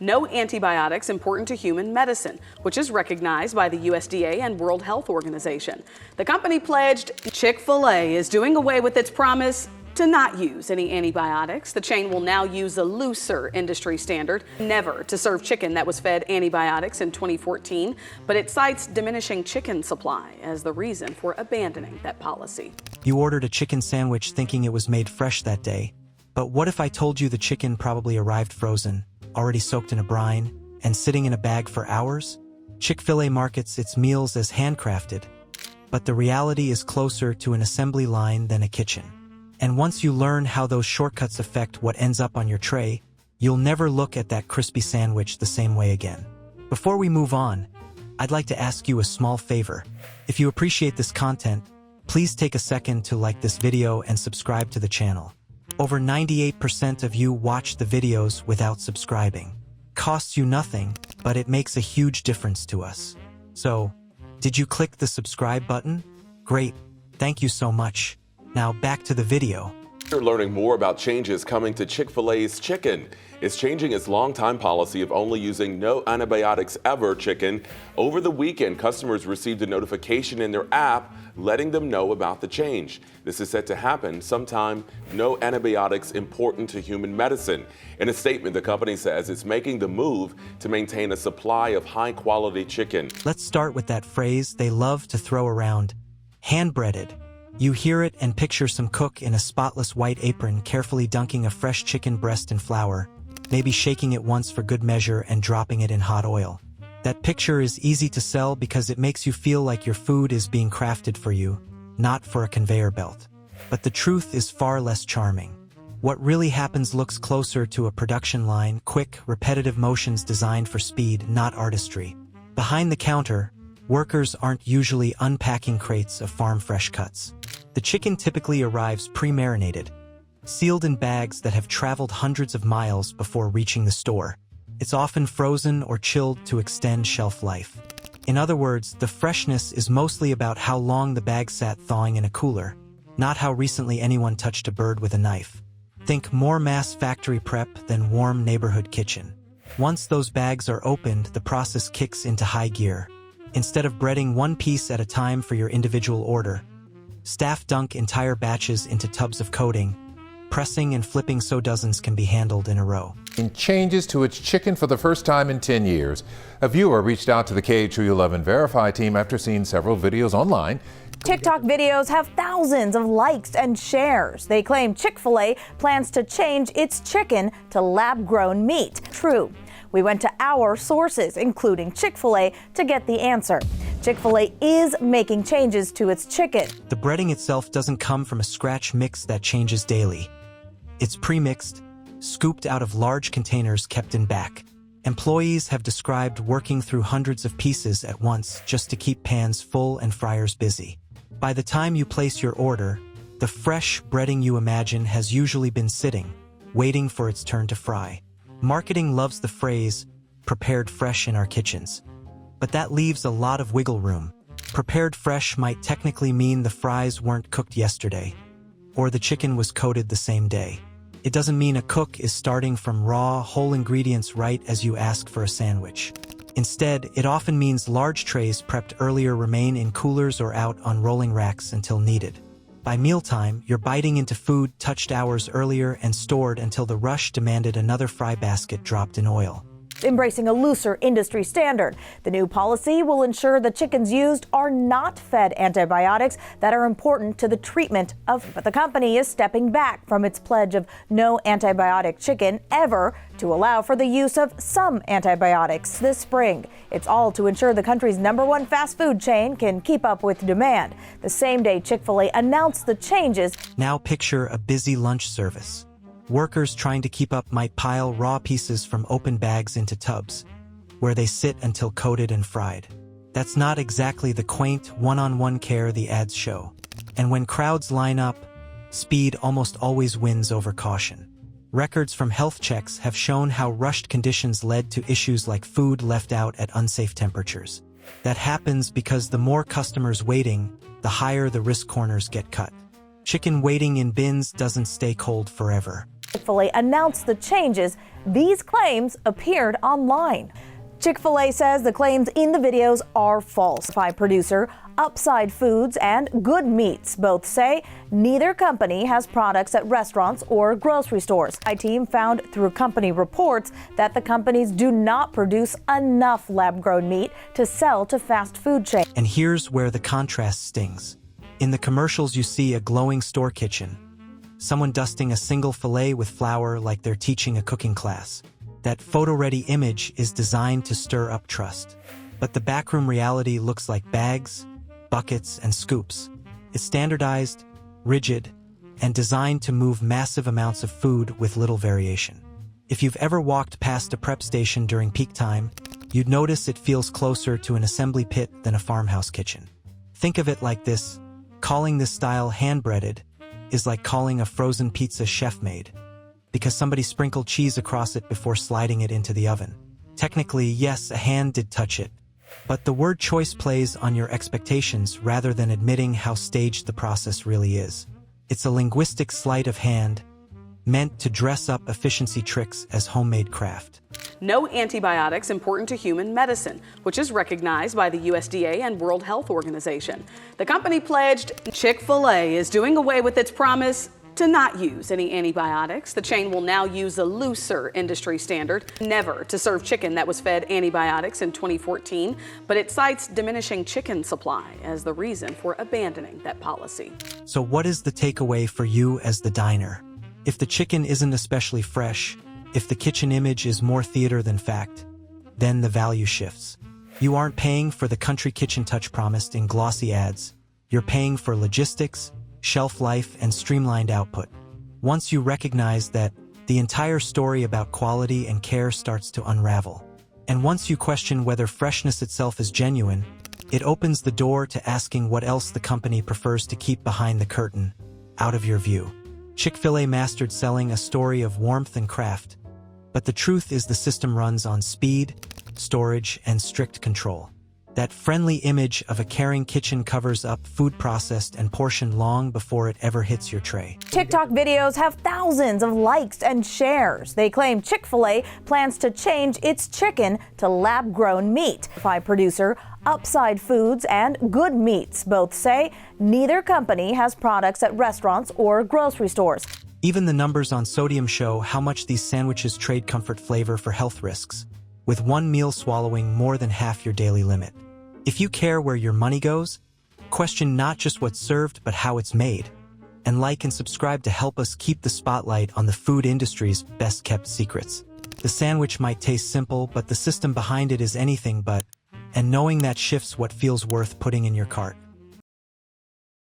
no antibiotics important to human medicine, which is recognized by the USDA and World Health Organization. The company pledged Chick-fil-A is doing away with its promise to not use any antibiotics. The chain will now use a looser industry standard, never to serve chicken that was fed antibiotics in 2014, but it cites diminishing chicken supply as the reason for abandoning that policy. You ordered a chicken sandwich thinking it was made fresh that day, but what if I told you the chicken probably arrived frozen, already soaked in a brine, and sitting in a bag for hours? Chick-fil-A markets its meals as handcrafted, but the reality is closer to an assembly line than a kitchen. And once you learn how those shortcuts affect what ends up on your tray, you'll never look at that crispy sandwich the same way again. Before we move on, I'd like to ask you a small favor. If you appreciate this content, please take a second to like this video and subscribe to the channel. Over 98% of you watch the videos without subscribing. Costs you nothing, but it makes a huge difference to us. So, did you click the subscribe button? Great, thank you so much. Now back to the video. You're learning more about changes coming to Chick-fil-A's chicken. It's changing its longtime policy of only using no antibiotics ever chicken. Over the weekend, customers received a notification in their app letting them know about the change. This is set to happen sometime. No antibiotics important to human medicine. In a statement, the company says it's making the move to maintain a supply of high-quality chicken. Let's start with that phrase they love to throw around, hand-breaded. You hear it and picture some cook in a spotless white apron carefully dunking a fresh chicken breast in flour, maybe shaking it once for good measure and dropping it in hot oil. That picture is easy to sell because it makes you feel like your food is being crafted for you, not for a conveyor belt. But the truth is far less charming. What really happens looks closer to a production line, quick, repetitive motions designed for speed, not artistry. Behind the counter, workers aren't usually unpacking crates of farm-fresh cuts. The chicken typically arrives pre-marinated, sealed in bags that have traveled hundreds of miles before reaching the store. It's often frozen or chilled to extend shelf life. In other words, the freshness is mostly about how long the bag sat thawing in a cooler, not how recently anyone touched a bird with a knife. Think more mass factory prep than warm neighborhood kitchen. Once those bags are opened, the process kicks into high gear. Instead of breading one piece at a time for your individual order, staff dunk entire batches into tubs of coating, pressing and flipping so dozens can be handled in a row. In changes to its chicken for the first time in 10 years, a viewer reached out to the KHU11 Verify team after seeing several videos online. TikTok videos have thousands of likes and shares. They claim Chick-fil-A plans to change its chicken to lab-grown meat. True. We went to our sources, including Chick-fil-A, to get the answer. Chick-fil-A is making changes to its chicken. The breading itself doesn't come from a scratch mix that changes daily. It's pre-mixed, scooped out of large containers kept in back. Employees have described working through hundreds of pieces at once just to keep pans full and fryers busy. By the time you place your order, the fresh breading you imagine has usually been sitting, waiting for its turn to fry. Marketing loves the phrase, prepared fresh in our kitchens. But that leaves a lot of wiggle room. Prepared fresh might technically mean the fries weren't cooked yesterday, or the chicken was coated the same day. It doesn't mean a cook is starting from raw, whole ingredients right as you ask for a sandwich. Instead, it often means large trays prepped earlier remain in coolers or out on rolling racks until needed. By mealtime, you're biting into food touched hours earlier and stored until the rush demanded another fry basket dropped in oil. Embracing a looser industry standard. The new policy will ensure the chickens used are not fed antibiotics that are important to the treatment of. But the company is stepping back from its pledge of no antibiotic chicken ever to allow for the use of some antibiotics this spring. It's all to ensure the country's #1 fast food chain can keep up with demand. The same day Chick-fil-A announced the changes. Now picture a busy lunch service. Workers trying to keep up might pile raw pieces from open bags into tubs, where they sit until coated and fried. That's not exactly the quaint, one-on-one care the ads show. And when crowds line up, speed almost always wins over caution. Records from health checks have shown how rushed conditions led to issues like food left out at unsafe temperatures. That happens because the more customers waiting, the higher the risk corners get cut. Chicken waiting in bins doesn't stay cold forever. Chick-fil-A announced the changes these claims appeared online. Chick-fil-A says the claims in the videos are false. By producer Upside Foods and Good Meats both say neither company has products at restaurants or grocery stores. My team found through company reports that the companies do not produce enough lab-grown meat to sell to fast food chains. And here's where the contrast stings. In the commercials, you see a glowing store kitchen, someone dusting a single fillet with flour like they're teaching a cooking class. That photo-ready image is designed to stir up trust. But the backroom reality looks like bags, buckets, and scoops. It's standardized, rigid, and designed to move massive amounts of food with little variation. If you've ever walked past a prep station during peak time, you'd notice it feels closer to an assembly pit than a farmhouse kitchen. Think of it like this: calling this style hand-breaded is like calling a frozen pizza chef-made, because somebody sprinkled cheese across it before sliding it into the oven. Technically, yes, a hand did touch it, but the word choice plays on your expectations rather than admitting how staged the process really is. It's a linguistic sleight of hand meant to dress up efficiency tricks as homemade craft. No antibiotics important to human medicine, which is recognized by the USDA and World Health Organization. The company pledged Chick-fil-A is doing away with its promise to not use any antibiotics. The chain will now use a looser industry standard, never to serve chicken that was fed antibiotics in 2014, but it cites diminishing chicken supply as the reason for abandoning that policy. So what is the takeaway for you as the diner? If the chicken isn't especially fresh, if the kitchen image is more theater than fact, then the value shifts. You aren't paying for the country kitchen touch promised in glossy ads. You're paying for logistics, shelf life, and streamlined output. Once you recognize that, the entire story about quality and care starts to unravel. And once you question whether freshness itself is genuine, it opens the door to asking what else the company prefers to keep behind the curtain, out of your view. Chick-fil-A mastered selling a story of warmth and craft, but the truth is the system runs on speed, storage, and strict control. That friendly image of a caring kitchen covers up food processed and portioned long before it ever hits your tray. TikTok videos have thousands of likes and shares. They claim Chick-fil-A plans to change its chicken to lab-grown meat. By producer Upside Foods and Good Meats both say neither company has products at restaurants or grocery stores. Even the numbers on sodium show how much these sandwiches trade comfort flavor for health risks, with one meal swallowing more than half your daily limit. If you care where your money goes, question not just what's served, but how it's made. And like and subscribe to help us keep the spotlight on the food industry's best-kept secrets. The sandwich might taste simple, but the system behind it is anything but, and knowing that shifts what feels worth putting in your cart.